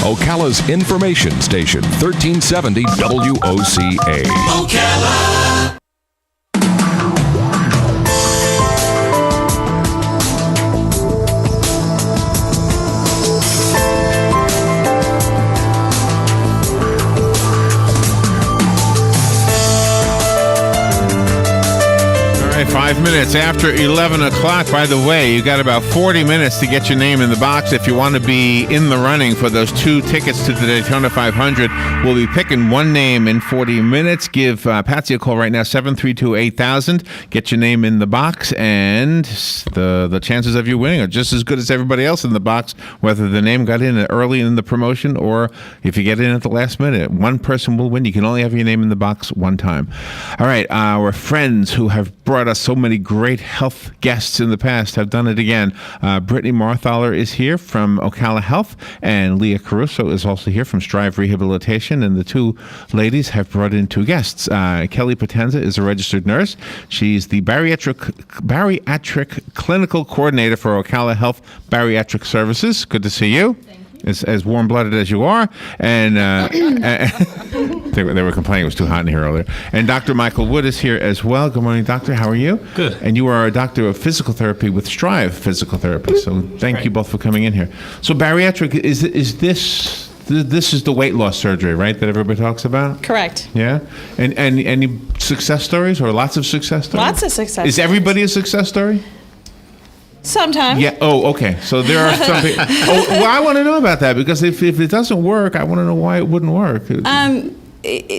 Ocala's information station, 1370 WOCA. Ocala. All right, 5 minutes after 11 o'clock. By the way, you got about 40 minutes to get your name in the box if you want to be in the running for those 2 tickets to the Daytona 500. We'll be picking one name in 40 minutes. Give Patsy a call right now, 732-8000. Get your name in the box, and the chances of you winning are just as good as everybody else in the box, whether the name got in early in the promotion or if you get in at the last minute. One person will win. You can only have your name in the box one time. All right, our friends who have brought us so many great health guests in the past have done it again. Brittany Marthaler is here from Ocala Health, and Leah Caruso is also here from Strive Rehabilitation, and the two ladies have brought in 2 guests. Kelli Potenza is a registered nurse. She's the bariatric clinical coordinator for Ocala Health Bariatric Services. Good to see you. As warm-blooded as you are, and they were complaining it was too hot in here earlier. And Dr. Michael Wood is here as well. Good morning, doctor. How are you? Good. And you are a doctor of physical therapy with Strive Physical Therapy. So thank you both for coming in here. So bariatric is this is the weight loss surgery, right? That everybody talks about. Correct. Yeah. And any success stories or lots of success stories? Lots of success. Is everybody a success story? Sometimes. Yeah. Oh, okay. So there are some people. Well, I want to know about that because if it doesn't work, I want to know why it wouldn't work.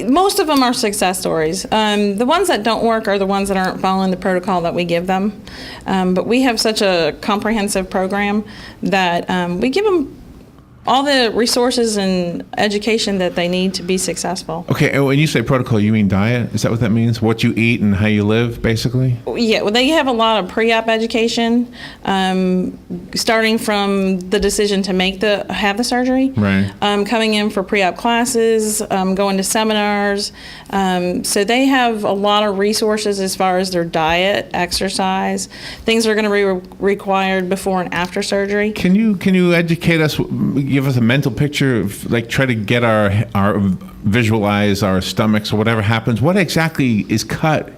Most of them are success stories. The ones that don't work are the ones that aren't following the protocol that we give them. But we have such a comprehensive program that we give them all the resources and education that they need to be successful. Okay, and when you say protocol, you mean diet? Is that what that means? What you eat and how you live, basically? Yeah, well, they have a lot of pre-op education, starting from the decision to have the surgery, right? Coming in for pre-op classes, going to seminars. So they have a lot of resources as far as their diet, exercise, things that are going to be required before and after surgery. Can you educate us? Give us a mental picture of, like, try to get our visualize our stomachs or whatever happens. What exactly is cut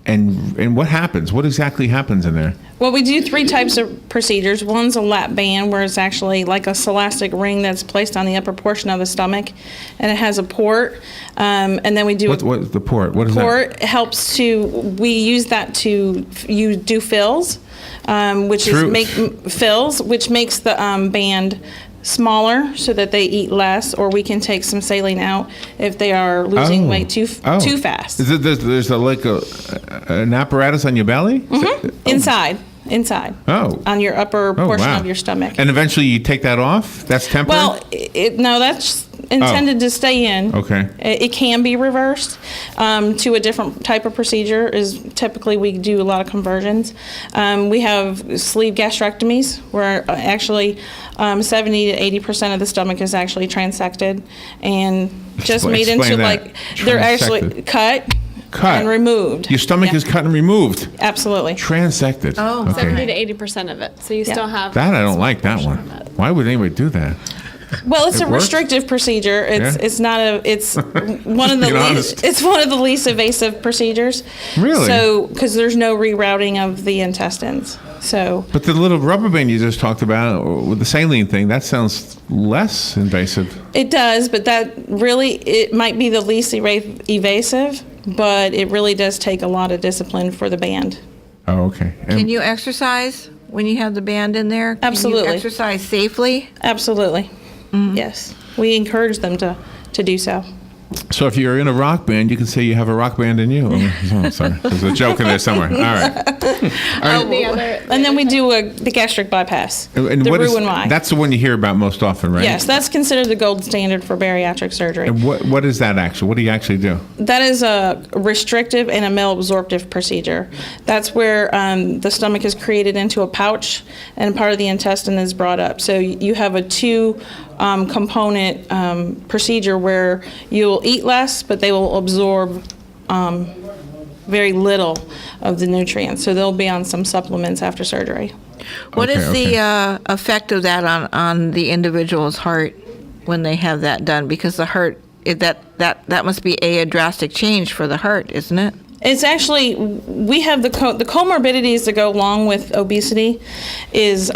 and what happens? What exactly happens in there? Well, we do 3 types of procedures. One's a lap band, where it's actually like a celastic ring that's placed on the upper portion of the stomach, and it has a port. And then we do what's the port? What is port that? Helps to, we use that to do fills, which makes the band smaller so that they eat less, or we can take some saline out if they are losing weight too fast. There's an apparatus on your belly? Mm-hmm. Inside. Oh. On your upper portion of your stomach. And eventually you take that off? That's temporary? Well, no, that's intended to stay in. Okay. It can be reversed to a different type of procedure. Is typically we do a lot of conversions. We have sleeve gastrectomies where actually 70 to 80% of the stomach is actually transected and just made into like they're actually cut. And removed. Your stomach is cut and removed. Absolutely. Transected. Oh, okay. 70 to 80% of it. So you still have that. I don't like that one. Why would anybody do that? Well, it's a restrictive procedure. It's not a. It's one of the least. It's one of the least invasive procedures. Really? So, because there's no rerouting of the intestines. So. But the little rubber band you just talked about with the saline thing, that sounds less invasive. It does, but that really it might be the least evasive, but it really does take a lot of discipline for the band. Oh, okay. Can you exercise when you have the band in there? Absolutely. Can you exercise safely? Absolutely. Mm-hmm. Yes. We encourage them to do so. So if you're in a rock band, you can say you have a rock band in you. Oh, sorry. There's a joke in there somewhere. All right. And then we do the gastric bypass. And the what is, Roux-en-Y. that's the one you hear about most often, right? Yes, that's considered the gold standard for bariatric surgery. And what is that actually? What do you actually do? That is a restrictive and a malabsorptive procedure. That's where the stomach is created into a pouch and part of the intestine is brought up. So you have a 2 component procedure where you'll eat less, but they will absorb very little of the nutrients. So they'll be on some supplements after surgery. What is Okay. the effect of that on the individual's heart when they have that done? Because the heart, that must be a drastic change for the heart, isn't it? It's actually, we have the comorbidities that go along with obesity is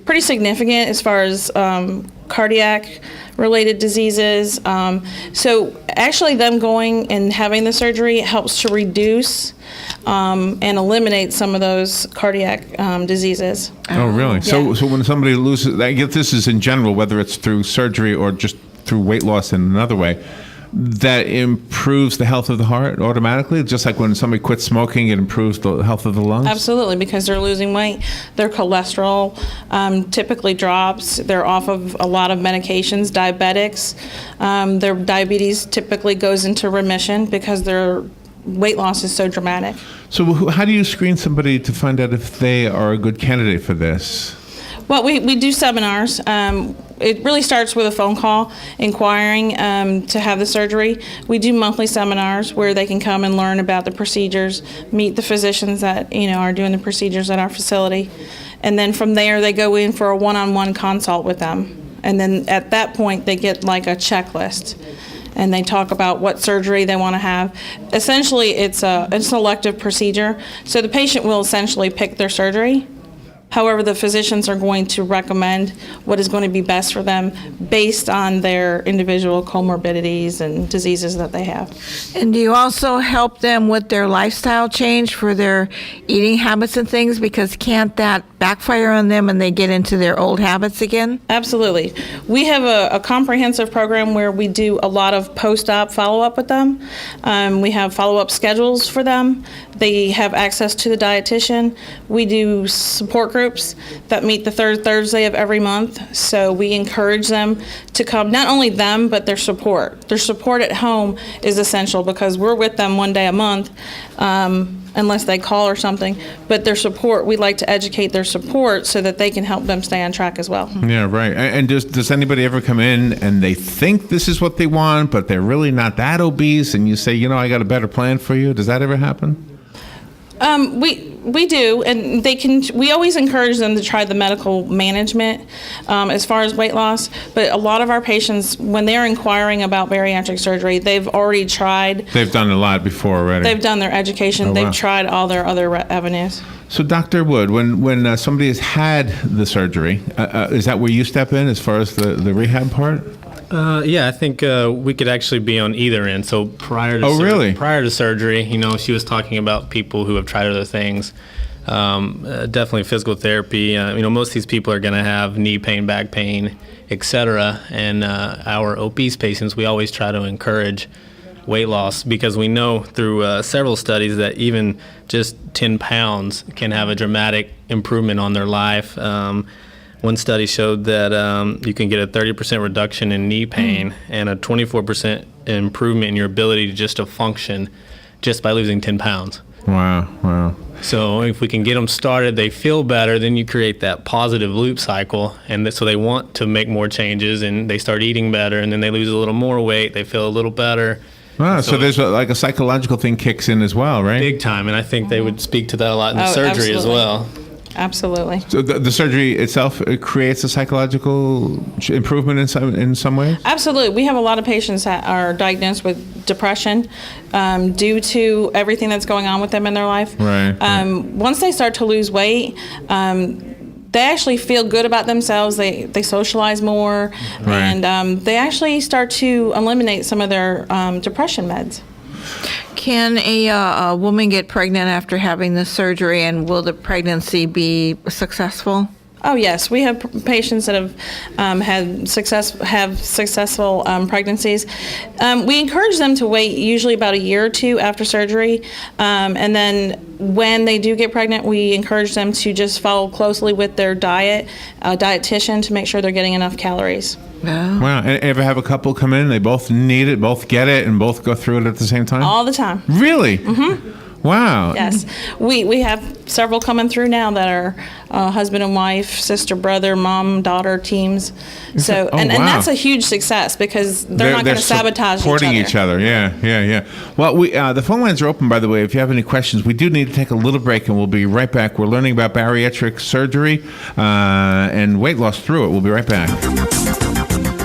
pretty significant as far as cardiac related diseases. So actually them going and having the surgery helps to reduce and eliminate some of those cardiac diseases. Oh, really? Yeah. So when somebody loses, I guess this is in general, whether it's through surgery or just through weight loss in another way, that improves the health of the heart automatically? Just like when somebody quits smoking, it improves the health of the lungs? Absolutely, because they're losing weight. Their cholesterol typically drops. They're off of a lot of medications, diabetics. Their diabetes typically goes into remission because their weight loss is so dramatic. So how do you screen somebody to find out if they are a good candidate for this? Well, we do seminars. It really starts with a phone call inquiring to have the surgery. We do monthly seminars where they can come and learn about the procedures, meet the physicians that are doing the procedures at our facility, and then from there they go in for a one-on-one consult with them. And then at that point they get like a checklist, and they talk about what surgery they want to have. Essentially, it's an elective procedure, so the patient will essentially pick their surgery. However, the physicians are going to recommend what is going to be best for them based on their individual comorbidities and diseases that they have. And do you also help them with their lifestyle change for their eating habits and things? Because can't that backfire on them and they get into their old habits again? Absolutely. We have a comprehensive program where we do a lot of post-op follow-up with them. We have follow-up schedules for them. They have access to the dietitian. We do support groups that meet the third Thursday of every month. So we encourage them to come, not only them, but their support. Their support at home is essential because we're with them one day a month, unless they call or something. But their support, we like to educate their support so that they can help them stay on track as well. Yeah, right. And does anybody ever come in and they think this is what they want, but they're really not that obese, and you say, I got a better plan for you? Does that ever happen? We do, and we always encourage them to try the medical management as far as weight loss, but a lot of our patients, when they're inquiring about bariatric surgery, they've already tried. They've done a lot before already. They've done their education. Oh, they've wow. tried all their other avenues. So, Dr. Wood, when somebody has had the surgery, is that where you step in as far as the rehab part? Yeah, I think we could actually be on either end. So prior to really? Prior to surgery, she was talking about people who have tried other things. Definitely physical therapy. Most of these people are going to have knee pain, back pain, etc. And our obese patients, we always try to encourage weight loss because we know through several studies that even just 10 pounds can have a dramatic improvement on their life. One study showed that you can get a 30% reduction in knee pain and a 24% improvement in your ability to function just by losing 10 pounds. Wow. So if we can get them started, they feel better, then you create that positive loop cycle, and so they want to make more changes, and they start eating better, and then they lose a little more weight, they feel a little better. Wow, so there's like a psychological thing kicks in as well, right? Big time, and I think they would speak to that a lot in the surgery as absolutely. well. Absolutely. So the surgery itself creates a psychological improvement in some ways? Absolutely. We have a lot of patients that are diagnosed with depression due to everything that's going on with them in their life. Right. Once they start to lose weight, they actually feel good about themselves. They socialize more, Right. and they actually start to eliminate some of their depression meds. Can a woman get pregnant after having the surgery, and will the pregnancy be successful? Oh yes, we have patients that have had successful pregnancies. We encourage them to wait usually about a year or two after surgery, and then when they do get pregnant, we encourage them to just follow closely with their diet, dietitian, to make sure they're getting enough calories. Wow. And ever have a couple come in, they both need it, both get it, and both go through it at the same time? All the time. Really? Mm-hmm. Wow. Yes, we have several coming through now that are husband and wife, sister, brother, mom, daughter teams. So wow. and that's a huge success because they're not going to sabotage supporting each other. Yeah. Well, the phone lines are open, by the way. If you have any questions, we do need to take a little break, and we'll be right back. We're learning about bariatric surgery and weight loss through it. We'll be right back.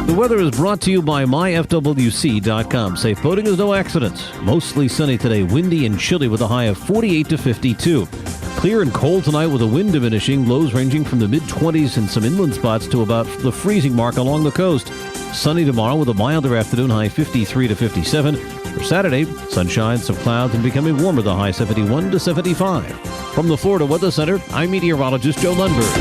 The weather is brought to you by myfwc.com. Safe boating is no accident. Mostly sunny today, windy and chilly with a high of 48 to 52. Clear and cold tonight with the wind diminishing, lows ranging from the mid-20s in some inland spots to about the freezing mark along the coast. Sunny tomorrow with a milder afternoon, high 53 to 57. For Saturday, sunshine, some clouds, and becoming warmer, the high 71 to 75. From the Florida Weather Center, I'm meteorologist Joe Lundberg.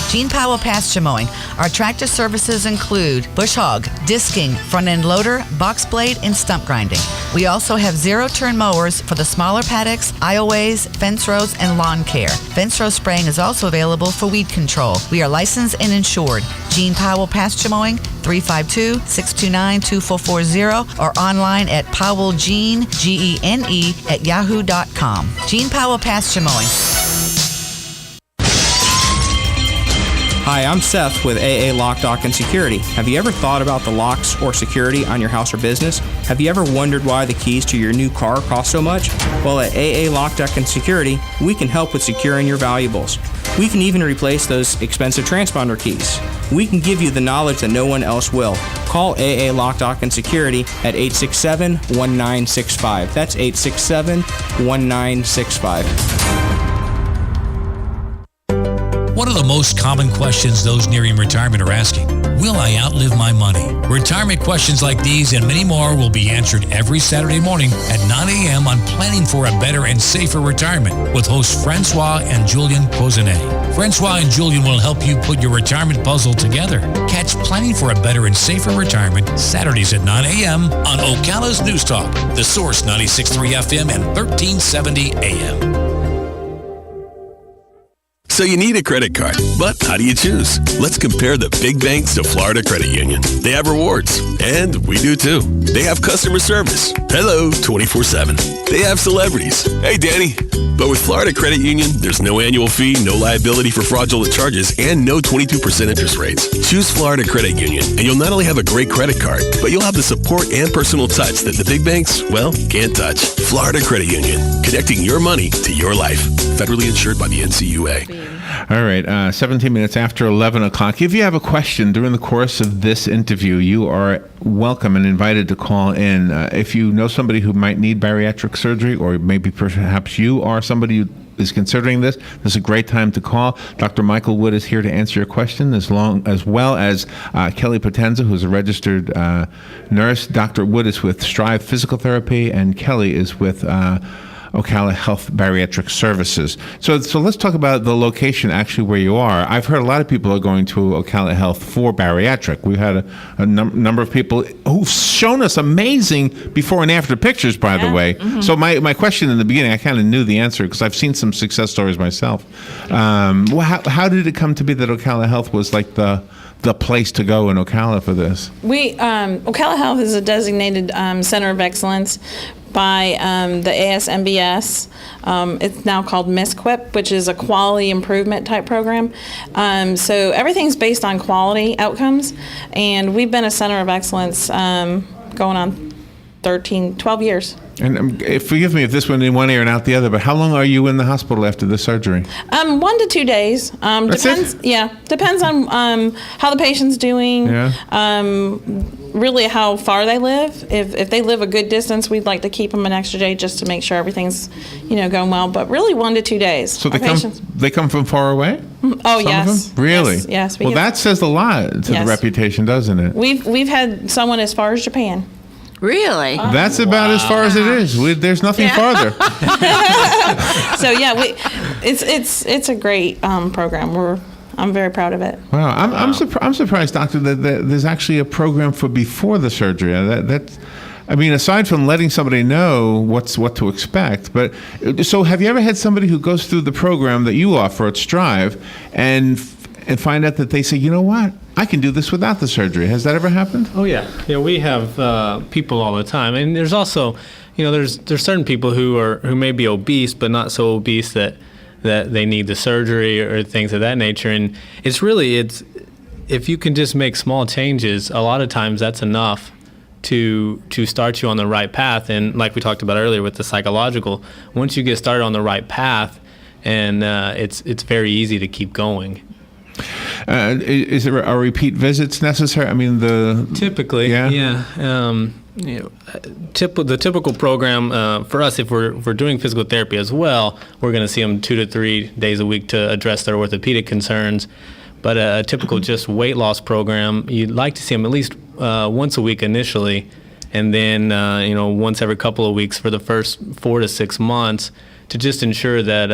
Gene Powell Pasture Mowing. Our tractor services include bush hog, disking, front end loader, box blade, and stump grinding. We also have zero-turn mowers for the smaller paddocks, aisleways, fence rows, and lawn care. Fence row spraying is also available for weed control. We are licensed and insured. Gene Powell Pasture Mowing, 352-629-2440, or online at powellgene, Gene, at yahoo.com. Gene Powell Pasture Mowing. Hi, I'm Seth with AA Lock, Dock, and Security. Have you ever thought about the locks or security on your house or business? Have you ever wondered why the keys to your new car cost so much? Well, at AA Lock, Dock, and Security, we can help with securing your valuables. We can even replace those expensive transponder keys. We can give you the knowledge that no one else will. Call AA Lock, Dock, and Security at 867-1965. That's 867-1965. One of the most common questions those nearing retirement are asking, will I outlive my money? Retirement questions like these and many more will be answered every Saturday morning at 9 a.m. on Planning for a Better and Safer Retirement with hosts Francois and Julian Pozenet. Francois and Julian will help you put your retirement puzzle together. Catch Planning for a Better and Safer Retirement Saturdays at 9 a.m. on Ocala's News Talk, The Source 96.3 FM and 1370 AM. So you need a credit card, but how do you choose? Let's compare the big banks to Florida Credit Union. They have rewards, and we do too. They have customer service. Hello, 24/7. They have celebrities. Hey, Danny. But with Florida Credit Union, there's no annual fee, no liability for fraudulent charges, and no 22% interest rates. Choose Florida Credit Union, and you'll not only have a great credit card, but you'll have the support and personal touch that the big banks, well, can't touch. Florida Credit Union, connecting your money to your life. Federally insured by the NCUA. All right, 17 minutes after 11 o'clock. If you have a question during the course of this interview, you are welcome and invited to call in. If you know somebody who might need bariatric surgery, or maybe perhaps you are somebody who is considering this is a great time to call. Dr. Michael Wood is here to answer your question, as well as Kelli Potenza, who's a registered nurse. Dr. Wood is with Strive Physical Therapy, and Kelli is with Ocala Health Bariatric Services. So let's talk about the location actually where you are. I've heard a lot of people are going to Ocala Health for bariatric. We've had a number of people who've shown us amazing before and after pictures, by the way. Mm-hmm. So my question in the beginning, I kind of knew the answer because I've seen some success stories myself. How did it come to be that Ocala Health was like the place to go in Ocala for this? Ocala Health is a designated center of excellence by the ASMBS. It's now called MISQUIP, which is a quality improvement type program. So everything's based on quality outcomes, and we've been a center of excellence going on 12 years. And forgive me if this went in one ear and out the other, but how long are you in the hospital after the surgery? 1 to 2 days. That's depends. it? Yeah, depends on how the patient's doing. Yeah. Really, how far they live. If they live a good distance, we'd like to keep them an extra day just to make sure everything's going well. But really, 1 to 2 days. So they come from far away? Oh, Some yes. of them? Really? Yes. Well, that says a lot to the reputation, doesn't it? We've had someone as far as Japan. Really? That's about as far as it is. There's nothing farther. So yeah, it's a great program. I'm very proud of it. Wow, I'm surprised, doctor, that there's actually a program for before the surgery. Aside from letting somebody know what to expect, but so have you ever had somebody who goes through the program that you offer at Strive and find out that they say, you know what? I can do this without the surgery. Has that ever happened? Oh yeah, we have people all the time, and there's also, there's certain people who may be obese but not so obese that they need the surgery or things of that nature. And it's if you can just make small changes, a lot of times that's enough to start you on the right path. And like we talked about earlier with the psychological, once you get started on the right path, and it's very easy to keep going. Is there a repeat visits necessary? I mean, typically, yeah. The typical program for us, if we're doing physical therapy as well, we're going to see them 2 to 3 days a week to address their orthopedic concerns. But a typical just weight loss program, you'd like to see them at least once a week initially, and then once every couple of weeks for the first 4 to 6 months, to just ensure that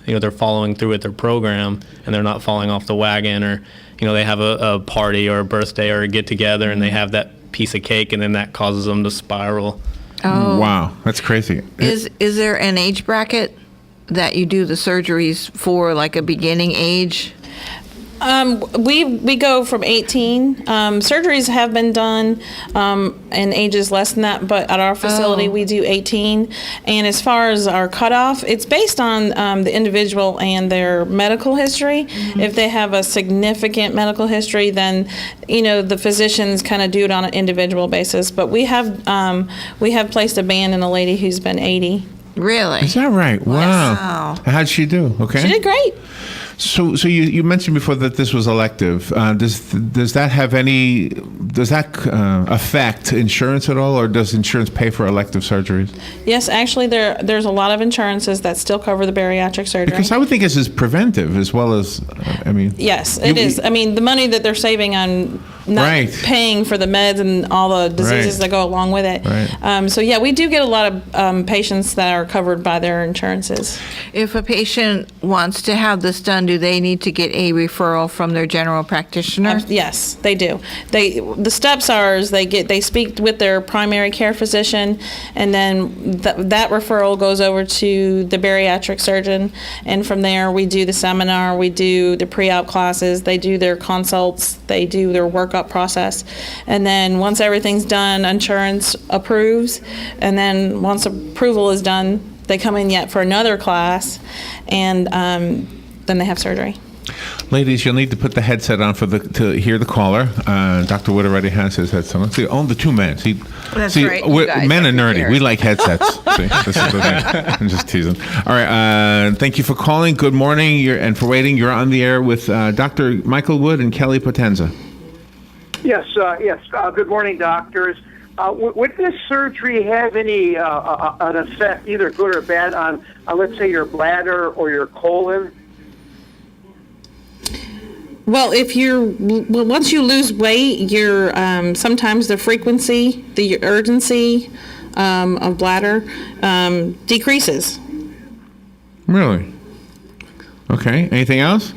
they're following through with their program and they're not falling off the wagon, or they have a party or a birthday or a get together and they have that piece of cake and then that causes them to spiral. Oh. Wow, that's crazy. Is there an age bracket that you do the surgeries for, like a beginning age? We go from 18. Surgeries have been done in ages less than that, but at our facility we do 18. And as far as our cutoff, it's based on the individual and their medical history. Mm-hmm. If they have a significant medical history, then the physicians kind of do it on an individual basis. But we have placed a band in a lady who's been 80. Really? Is that right? Wow. How'd she do? Okay. She did great. So you mentioned before that this was elective. Does that affect insurance at all, or does insurance pay for elective surgeries? Yes, actually, there's a lot of insurances that still cover the bariatric surgery. Because I would think this is preventive as well as, Yes, it is. I mean, the money that they're saving on not paying for the meds and all the diseases that go along with it. Right. So yeah, we do get a lot of patients that are covered by their insurances. If a patient wants to have this done, do they need to get a referral from their general practitioner? Yes, they do. The steps are they speak with their primary care physician, and then that referral goes over to the bariatric surgeon, and from there we do the seminar, we do the pre-op classes, they do their consults, they do their workup process, and then once everything's done, insurance approves, and then once approval is done, they come in yet for another class, and then they have surgery. Ladies, you'll need to put the headset on to hear the caller. Dr. Wood already has his headset on. See, only the two men. That's right. Men are nerdy. We like headsets. See, this is the thing. I'm just teasing. All right. Thank you for calling. Good morning, and for waiting. You're on the air with Dr. Michael Wood and Kelli Potenza. Yes. Good morning, doctors. Would this surgery have any an effect, either good or bad, on let's say your bladder or your colon? Well, once you lose weight, sometimes the frequency, the urgency of bladder decreases. Really? Okay. Anything else?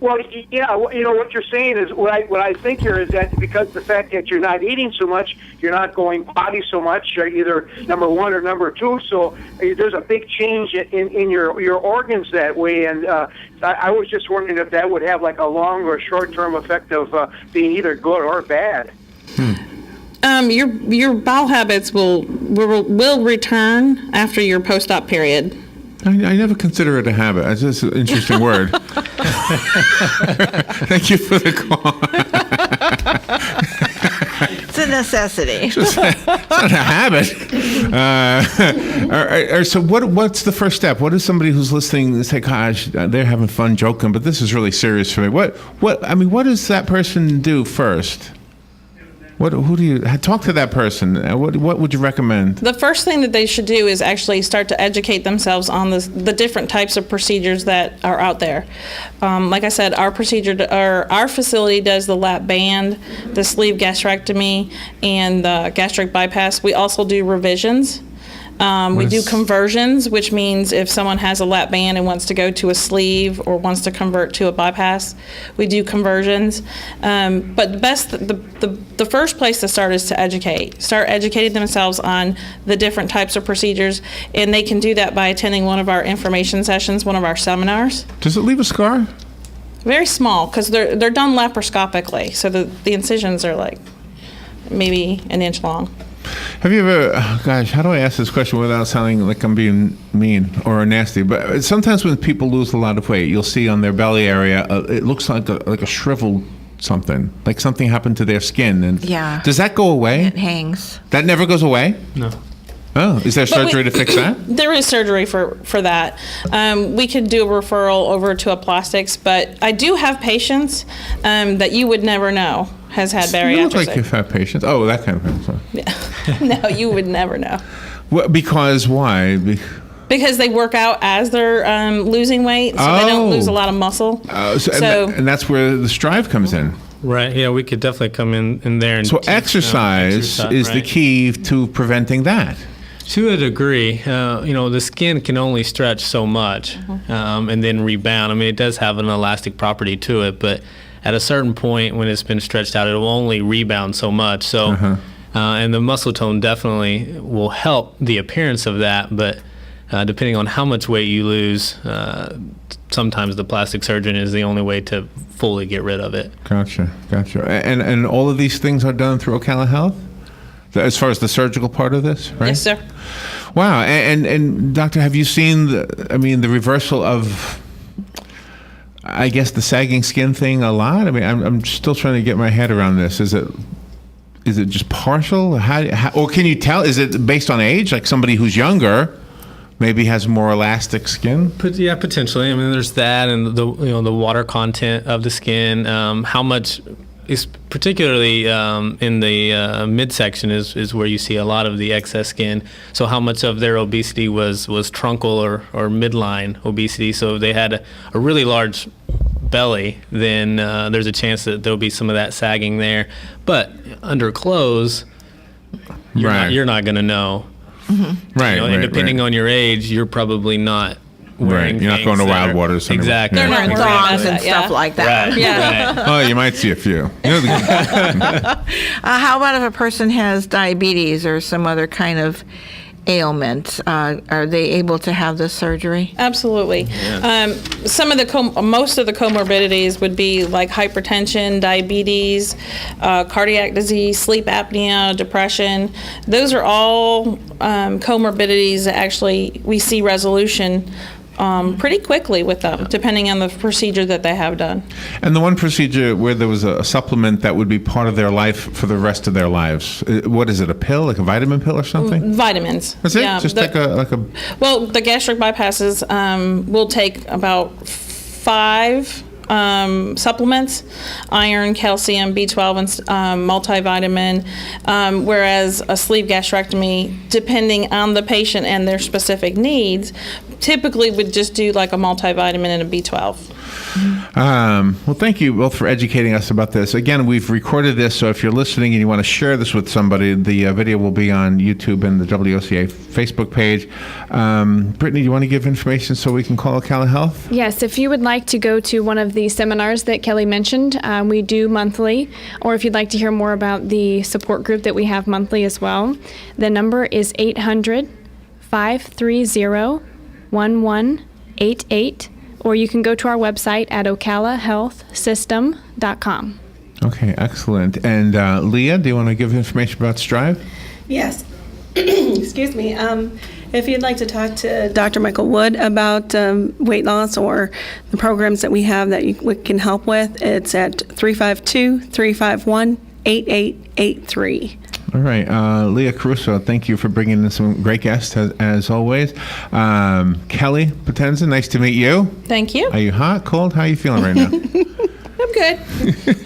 Well, yeah. What you're saying is what I think here is that because the fact that you're not eating so much, you're not going potty so much, either number one or number two. So there's a big change in your organs that way. And I was just wondering if that would have like a long or short term effect of being either good or bad. Your bowel habits will return after your post-op period. I never consider it a habit. It's just an interesting word. Thank you for the call. It's a necessity. It's not a habit. So what's the first step? What is somebody who's listening and say, gosh, they're having fun joking, but this is really serious for me. What does that person do first? Who do you talk to that person? What would you recommend? The first thing that they should do is actually start to educate themselves on the different types of procedures that are out there. Like I said, our facility does the lap band, the sleeve gastrectomy, and the gastric bypass. We also do revisions. We do conversions, which means if someone has a lap band and wants to go to a sleeve or wants to convert to a bypass, we do conversions. But the first place to start is to educate. Start educating themselves on the different types of procedures, and they can do that by attending one of our information sessions, one of our seminars. Does it leave a scar? Very small, because they're done laparoscopically, so the incisions are like maybe an inch long. Have you ever, gosh, how do I ask this question without sounding like I'm being mean or nasty? But sometimes when people lose a lot of weight, you'll see on their belly area, it looks like a shriveled something, like something happened to their skin. And Yeah. does that go away? It hangs. That never goes away? No. Oh, is there surgery to fix that? There is surgery for that. We could do a referral over to a plastics, but I do have patients that you would never know has had bariatric. You look like you've had patients. Oh, that kind of thing. Yeah. No, you would never know. Well, because why? Because they work out as they're losing weight, so they don't lose a lot of muscle. And that's where the Strive comes in. Right. Yeah, we could definitely come in there and So teach, exercise is the right. key to preventing that. To a degree, the skin can only stretch so much and then rebound. I mean, it does have an elastic property to it, but at a certain point when it's been stretched out, it will only rebound so much. So, and the muscle tone definitely will help the appearance of that, but depending on how much weight you lose, sometimes the plastic surgeon is the only way to fully get rid of it. Gotcha. And all of these things are done through Ocala Health? As far as the surgical part of this, right? Yes, sir. Wow. And doctor, have you seen the reversal of, I guess, the sagging skin thing a lot? I mean, I'm still trying to get my head around this. Is it just partial? How, or can you tell? Is it based on age? Like somebody who's younger maybe has more elastic skin? Yeah, potentially. I mean, there's that, and the water content of the skin. How much is particularly in the midsection is where you see a lot of the excess skin. So how much of their obesity was truncal or midline obesity? So if they had a really large belly, then there's a chance that there'll be some of that sagging there. But under clothes, you're not going to know. Mm-hmm. Right. And depending on your age, you're probably not wearing You're not going to Wild Waters. Exactly. They're not thongs and stuff like that. Right. Yeah. Right. Oh, you might see a few. How about if a person has diabetes or some other kind of ailment? Are they able to have this surgery? Absolutely. Some of most of the comorbidities would be like hypertension, diabetes, cardiac disease, sleep apnea, depression. Those are all comorbidities that actually we see resolution pretty quickly with them, depending on the procedure that they have done. And the one procedure where there was a supplement that would be part of their life for the rest of their lives, what is it, a pill, like a vitamin pill or something? Vitamins. That's it? Yeah, Just like a... Well, the gastric bypasses will take about 5 supplements: iron, calcium, B12, and multivitamin, whereas a sleeve gastrectomy, depending on the patient and their specific needs, typically would just do like a multivitamin and a B12. Well, thank you both for educating us about this. Again, we've recorded this, so if you're listening and you want to share this with somebody, the video will be on YouTube and the WOCA Facebook page. Brittany, do you want to give information so we can call Ocala Health? Yes, if you would like to go to one of the seminars that Kelly mentioned, we do monthly, or if you'd like to hear more about the support group that we have monthly as well, the number is 800-530-1188, or you can go to our website at ocalahealthsystem.com. Okay, excellent. And Leah, do you want to give information about Strive? Yes. Excuse me. If you'd like to talk to Dr. Michael Wood about weight loss or the programs that we have that we can help with, it's at 352-351-8883. All right. Leah Caruso, thank you for bringing in some great guests, as always. Kelli Potenza, nice to meet you. Thank you. Are you hot, cold? How are you feeling right now? I'm good.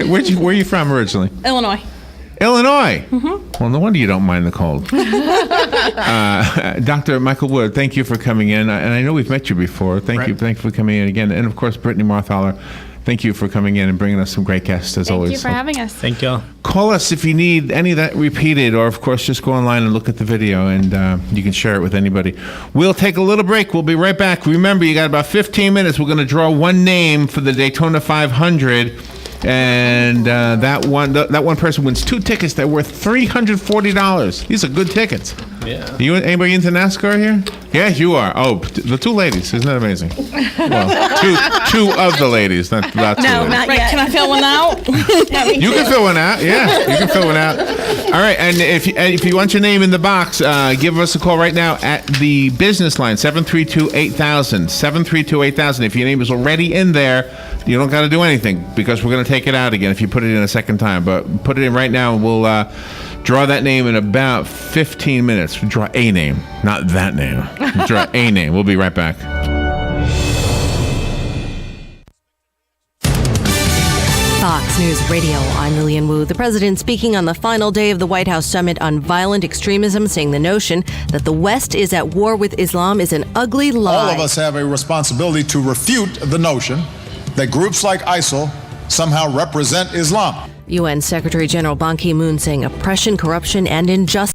Where are you from originally? Illinois. Illinois? Mm-hmm. Well, no wonder you don't mind the cold. Dr. Michael Wood, thank you for coming in. And I know we've met you before. Thank you for coming in again. And, of course, Brittany Marthaler, thank you for coming in and bringing us some great guests, as always. Thank you for having us. Thank you. Call us if you need any of that repeated, or, of course, just go online and look at the video, and you can share it with anybody. We'll take a little break. We'll be right back. Remember, you got about 15 minutes. We're going to draw one name for the Daytona 500. And that one person wins 2 tickets that are worth $340. These are good tickets. Yeah. Anybody into NASCAR here? Yes, you are. Oh, the two ladies. Isn't that amazing? Well, two of the ladies, not two ladies. Not yet. Can I fill one out? You can fill one out. Yeah, you can fill one out. All right, and if you want your name in the box, give us a call right now at the business line, 732-8000. 732-8000. If your name is already in there, you don't got to do anything because we're going to take it out again if you put it in a second time. But put it in right now, and we'll draw that name in about 15 minutes. Draw a name, not that name. Draw a name. We'll be right back. Fox News Radio, I'm Lillian Wu. The president speaking on the final day of the White House Summit on Violent Extremism, saying the notion that the West is at war with Islam is an ugly lie. All of us have a responsibility to refute the notion that groups like ISIL somehow represent Islam. UN Secretary General Ban Ki-moon saying oppression, corruption, and injustice